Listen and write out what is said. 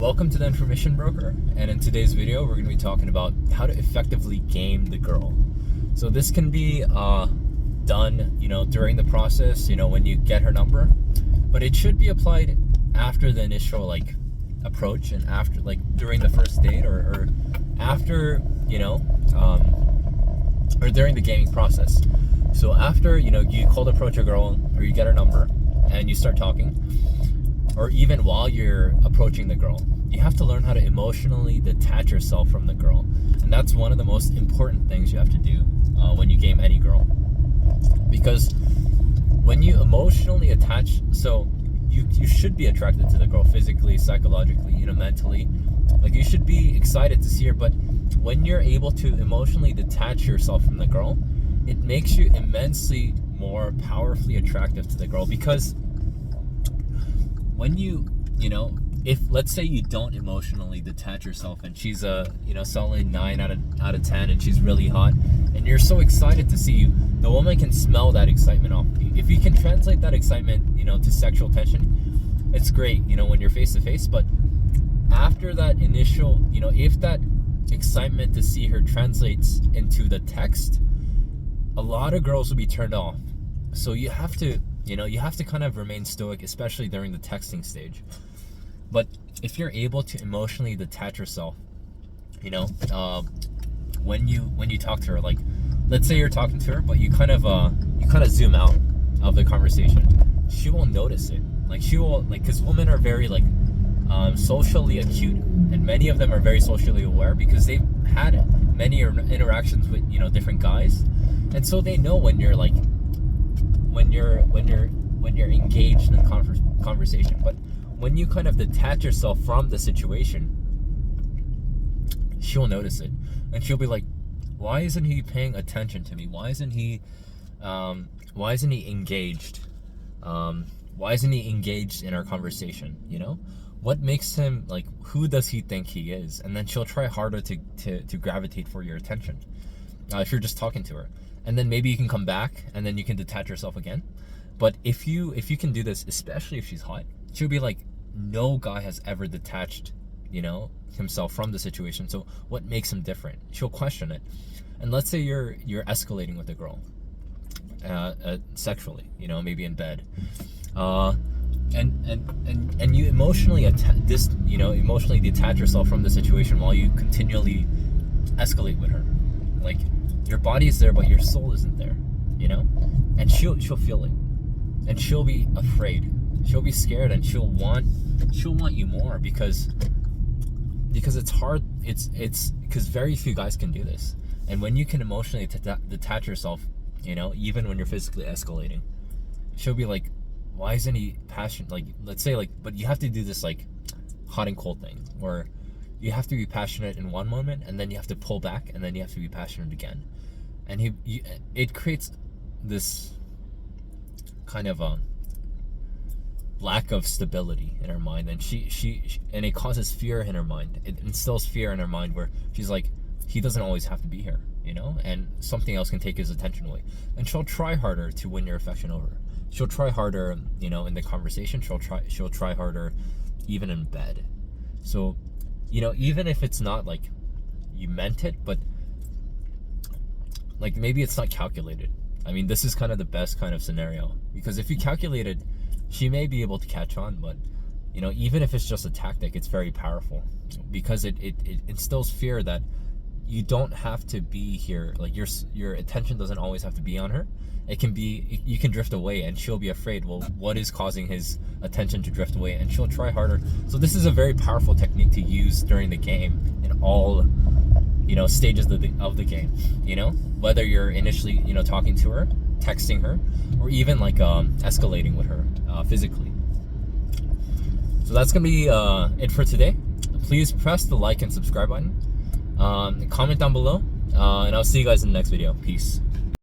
Welcome to the Information Broker, and in today's video we're going to be talking about how to effectively game the girl. So this can be done, during the process, when you get her number, but it should be applied after the initial approach and after during the first date or after, or during the gaming process. So after, you cold approach a girl or you get her number and you start talking, or even while you're approaching the girl, you have to learn how to emotionally detach yourself from the girl. And that's one of the most important things you have to do when you game any girl. Because when you emotionally attach, so you should be attracted to the girl physically, psychologically, mentally. You should be excited to see her, but when you're able to emotionally detach yourself from the girl, it makes you immensely more powerfully attractive to the girl. Because when if let's say you don't emotionally detach yourself and she's a solid 9 out of 10 and she's really hot and you're so excited to see you, the woman can smell that excitement off of you. If you can translate that excitement to sexual tension, it's great when you're face to face. But after that initial, if that excitement to see her translates into the text, a lot of girls will be turned off. So you have to kind of remain stoic, especially during the texting stage. But if you're able to emotionally detach yourself, when you talk to her, let's say you're talking to her, but you kind of zoom out of the conversation, she will notice it. She will, because women are very socially acute, and many of them are very socially aware because they've had many interactions with different guys, and so they know when you're engaged in a conversation. But when you kind of detach yourself from the situation, she'll notice it, and she'll be like, why isn't he paying attention to me? Why isn't he engaged? Why isn't he engaged in our conversation? What makes him, who does he think he is? And then she'll try harder to gravitate for your attention if you're just talking to her. And then maybe you can come back and then you can detach yourself again. But if you can do this, especially if she's hot, she'll be like, no guy has ever detached himself from the situation, so what makes him different? She'll question it. And let's say you're escalating with a girl sexually, maybe in bed, and you emotionally emotionally detach yourself from the situation while you continually escalate with her. Your body is there, but your soul isn't there, and she'll feel it, and she'll be afraid, she'll be scared, and she'll want you more because it's hard. It's because very few guys can do this. And when you can emotionally detach yourself, even when you're physically escalating, she'll be like, why isn't he passionate? Let's say but you have to do this hot and cold thing, where you have to be passionate in one moment and then you have to pull back and then you have to be passionate again. And it creates this kind of lack of stability in her mind, and and it causes fear in her mind. It instills fear in her mind where she's like, he doesn't always have to be here, and something else can take his attention away. And she'll try harder to win your affection over. She'll try harder, in the conversation. She'll try harder even in bed. So, even if it's not you meant it, but maybe it's not calculated. I mean, this is kind of the best kind of scenario, because if you calculated, she may be able to catch on. But even if it's just a tactic, it's very powerful, because it instills fear that you don't have to be here. Your attention doesn't always have to be on her. It can be, you can drift away, and she'll be afraid, well, what is causing his attention to drift away? And she'll try harder. So this is a very powerful technique to use during the game in all stages of the game, whether you're initially talking to her, texting her, or even escalating with her physically. So that's gonna be it for today. Please press the like and subscribe button, comment down below, and I'll see you guys in the next video. Peace.